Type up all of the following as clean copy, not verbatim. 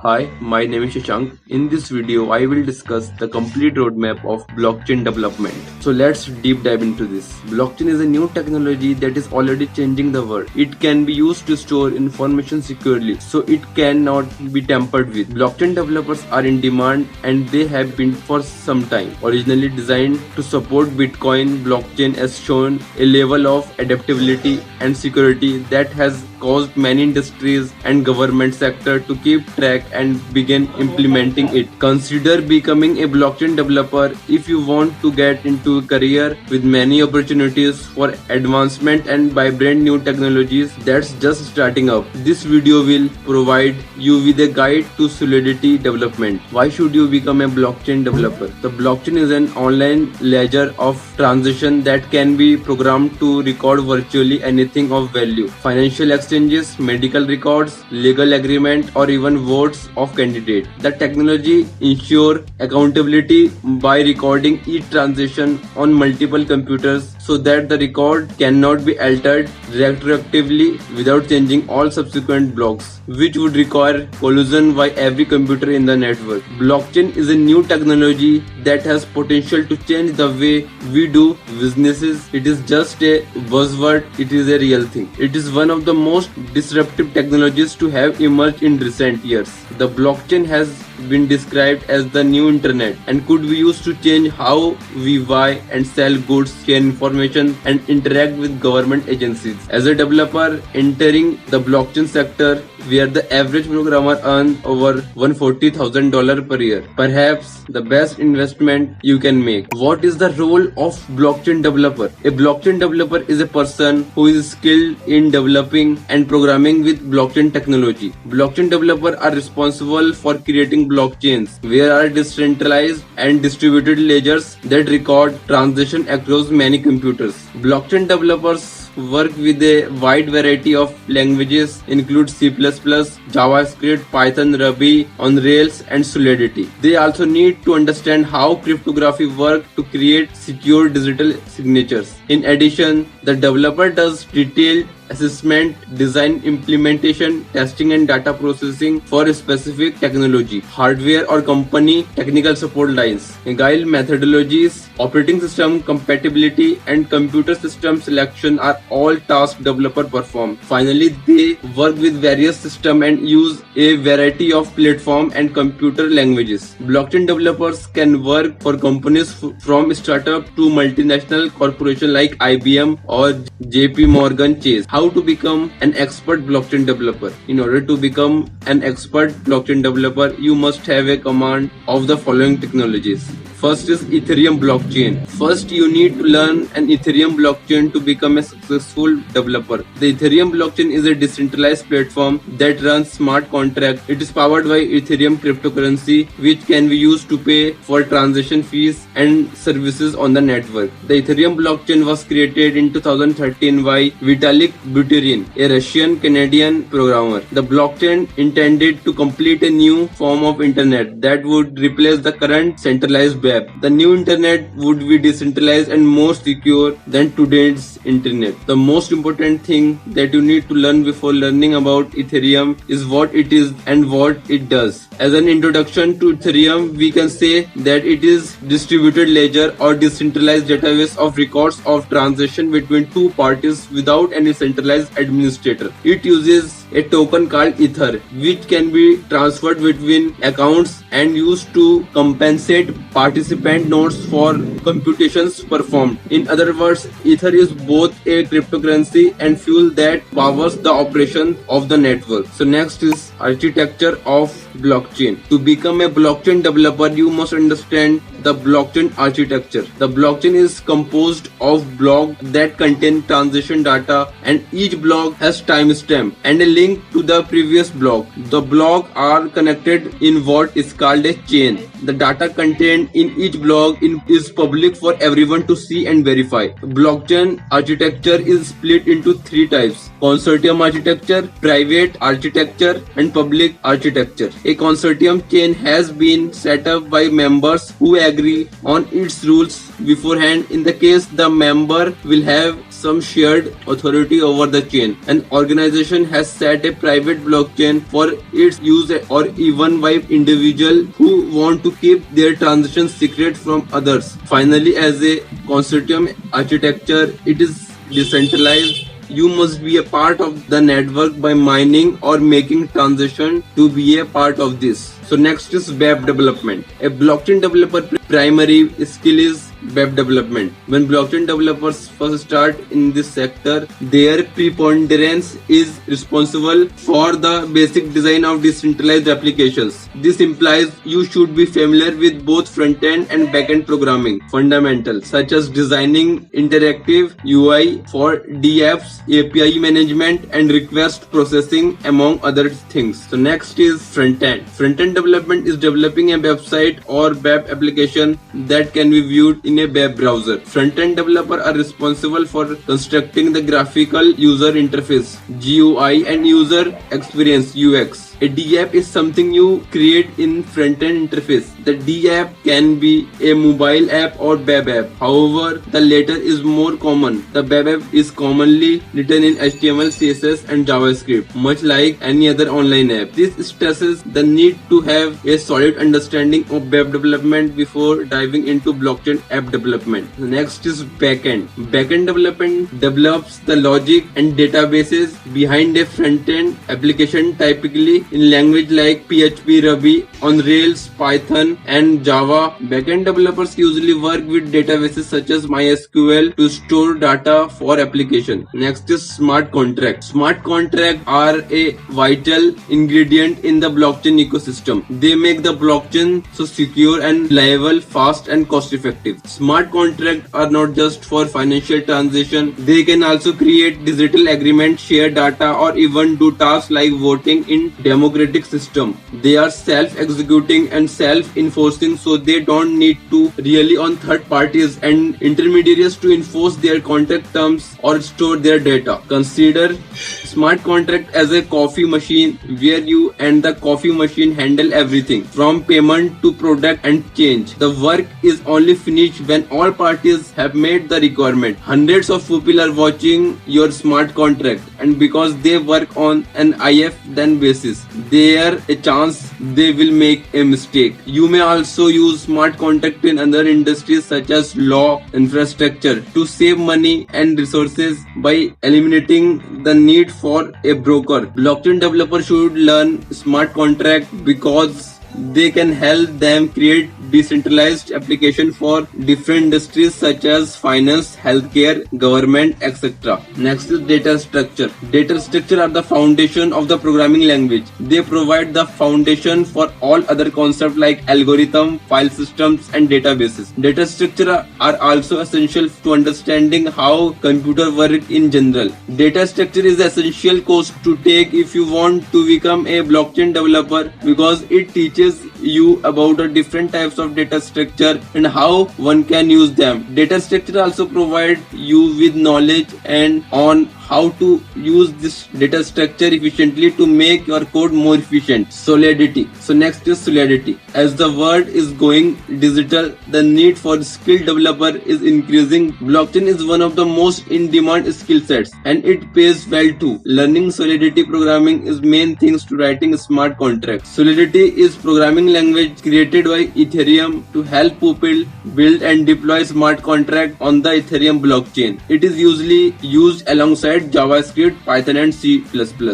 Hi, my name is Shashank. In this video, I will discuss the complete roadmap of blockchain development. So let's deep dive into this. Blockchain is a new technology that is already changing the world. It can be used to store information securely, so it cannot be tampered with. Blockchain developers are in demand and they have been for some time. Originally designed to support Bitcoin, blockchain has shown a level of adaptability and security that has caused many industries and government sector to keep track and begin implementing it. Consider becoming a blockchain developer if you want to get into a career with many opportunities for advancement and vibrant new technologies that's just starting up. This video will provide you with a guide to Solidity development. Why should you become a blockchain developer? The blockchain is an online ledger of transaction that can be programmed to record virtually anything of value. Financial exchanges, medical records, legal agreement, or even votes of candidate. The technology ensure accountability by recording each transaction on multiple computers so that the record cannot be altered retroactively without changing all subsequent blocks, which would require collusion by every computer in the network. Blockchain is a new technology that has potential to change the way we do businesses. It is just a buzzword, it is a real thing. It is one of the most disruptive technologies to have emerged in recent years. The blockchain has been described as the new internet and could be used to change how we buy and sell goods, share information, and interact with government agencies. As a developer entering the blockchain sector, where the average programmer earns over $140,000 per year, perhaps the best investment you can make. What is the role of blockchain developer? A blockchain developer is a person who is skilled in developing and programming with blockchain technology. Blockchain developers are responsible for creating blockchains, where are decentralized and distributed ledgers that record transactions across many computers. Blockchain developers work with a wide variety of languages, include C++, JavaScript, Python, Ruby on Rails, and Solidity. They also need to understand how cryptography works to create secure digital signatures. In addition, the developer does detailed assessment, design, implementation, testing, and data processing for a specific technology, hardware, or company technical support lines. Agile methodologies, operating system compatibility, and computer system selection are all tasks developer perform. Finally, they work with various systems and use a variety of platform and computer languages. Blockchain developers can work for companies from startup to multinational corporations like IBM or JP Morgan Chase. How to become an expert blockchain developer? In order to become an expert blockchain developer, you must have a command of the following technologies. First is Ethereum Blockchain. First, you need to learn an Ethereum blockchain to become a successful developer. The Ethereum blockchain is a decentralized platform that runs smart contracts. It is powered by Ethereum cryptocurrency, which can be used to pay for transaction fees and services on the network. The Ethereum blockchain was created in 2013 by Vitalik Buterin, a Russian-Canadian programmer. The blockchain intended to complete a new form of internet that would replace the current centralized web. The new internet would be decentralized and more secure than today's internet. The most important thing that you need to learn before learning about Ethereum is what it is and what it does. As an introduction to Ethereum, we can say that it is distributed ledger or decentralized database of records of transaction between two parties without any centralized administrator. It uses a token called Ether, which can be transferred between accounts and used to compensate participant nodes for computations performed. In other words, Ether is both a cryptocurrency and fuel that powers the operation of the network. So next is architecture of blockchain. To become a blockchain developer, you must understand the blockchain architecture. The blockchain is composed of blocks that contain transaction data, and each block has timestamp and a link to the previous block. The blocks are connected in what is called a chain. The data contained in each block is public for everyone to see and verify. Blockchain architecture is split into three types: Consortium Architecture, Private Architecture, and Public Architecture. A consortium chain has been set up by members who agree on its rules beforehand. In the case the member will have some shared authority over the chain. An organization has set a private blockchain for its use, or even by individuals who want to keep their transactions secret from others. Finally, as a consortium architecture, it is decentralized. You must be a part of the network by mining or making transaction to be a part of this. So next is web development. A blockchain developer primary skill is web development. When blockchain developers first start in this sector, their preponderance is responsible for the basic design of decentralized applications. This implies you should be familiar with both front-end and back-end programming fundamentals, such as designing interactive UI for dApps, API management, and request processing, among other things. So next is front-end. Front-end development is developing a website or web application that can be viewed in a web browser. Front-end developers are responsible for constructing the graphical user interface (GUI) and user experience (UX). A dApp is something you create in front-end interface. The dApp can be a mobile app or web app. However, the latter is more common. The web app is commonly written in HTML, CSS, and JavaScript, much like any other online app. This stresses the need to have a solid understanding of web development before diving into blockchain app development. Next is backend. Backend development develops the logic and databases behind a front-end application, typically in language like PHP, Ruby, on Rails, Python, and Java. Backend developers usually work with databases such as MySQL to store data for application. Next is smart contracts. Smart contracts are a vital ingredient in the blockchain ecosystem. They make the blockchain so secure and reliable, fast, and cost-effective. Smart contracts are not just for financial transaction. They can also create digital agreements, share data, or even do tasks like voting in democratic system. They are self-executing and self-enforcing, so they don't need to rely on third parties and intermediaries to enforce their contract terms or store their data. Consider smart contract as a coffee machine where you and the coffee machine handle everything from payment to product and change. The work is only finished when all parties have made the requirement. Hundreds of people are watching your smart contract, and because they work on an if then basis, there a chance they will make a mistake. You may also use smart contract in other industries such as law, infrastructure, to save money and resources by eliminating the need for a broker. Blockchain developers should learn smart contract because they can help them create decentralized application for different industries such as finance, healthcare, government, etc. Next is data structure. Data structure are the foundation of the programming language. They provide the foundation for all other concepts like algorithm, file systems, and databases. Data structure are also essential to understanding how computers work in general. Data structure is the essential course to take if you want to become a blockchain developer because it teaches you about the different types of data structure and how one can use them. Data structure also provide you with knowledge and on how to use this data structure efficiently to make your code more efficient. Solidity. So next is solidity. As the world is going digital, the need for skilled developer is increasing. Blockchain is one of the most in-demand skill sets and it pays well too. Learning Solidity programming is main things to writing smart contracts. Solidity is programming language created by Ethereum to help people build and deploy smart contract on the Ethereum blockchain. It is usually used alongside JavaScript, Python, and C++.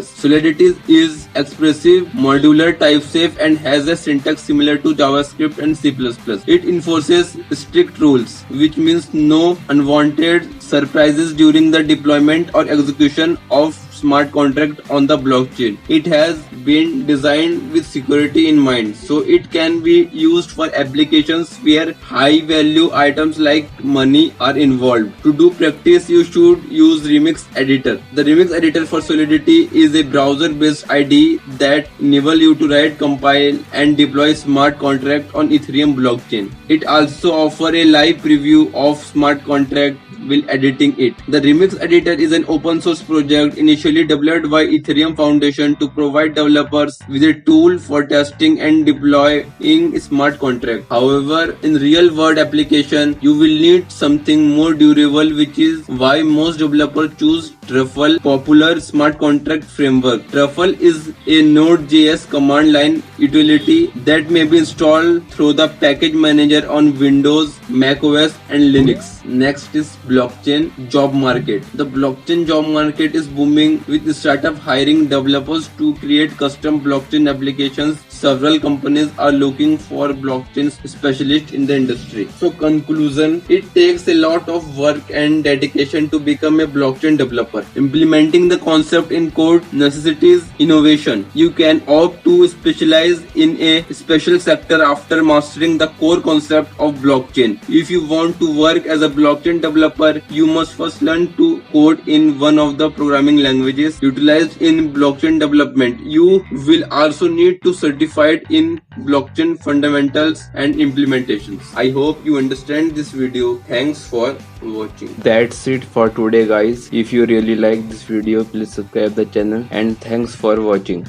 Solidity is expressive, modular, type-safe, and has a syntax similar to JavaScript and C++. It enforces strict rules, which means no unwanted surprises during the deployment or execution of smart contract on the blockchain. It has been designed with security in mind, so it can be used for applications where high value items like money are involved. To do practice, you should use Remix Editor. The Remix Editor for Solidity is a browser based IDE that enables you to write, compile, and deploy smart contract on Ethereum blockchain. It also offers a live preview of smart contract while editing it. The Remix Editor is an open source project initially developed by Ethereum Foundation to provide developers with a tool for testing and deploying smart contracts. However, in real world application, you will need something more durable, which is why most developers choose Truffle, popular smart contract framework. Truffle is a Node.js command line utility that may be installed through the package manager on Windows, macOS, and Linux. Next is blockchain job market. The blockchain job market is booming with startup hiring developers to create custom blockchain applications. Several companies are looking for blockchain specialists in the industry. So conclusion, it takes a lot of work and dedication to become a blockchain developer. Implementing the concept in code necessitates innovation. You can opt to specialize in a special sector after mastering the core concept of blockchain. If you want to work as a blockchain developer, you must first learn to code in one of the programming languages utilized in blockchain development. You will also need to certify in blockchain fundamentals and implementations. I hope you understand this video. Thanks for watching. That's it for today, guys. If you really like this video, please subscribe the channel, and thanks for watching.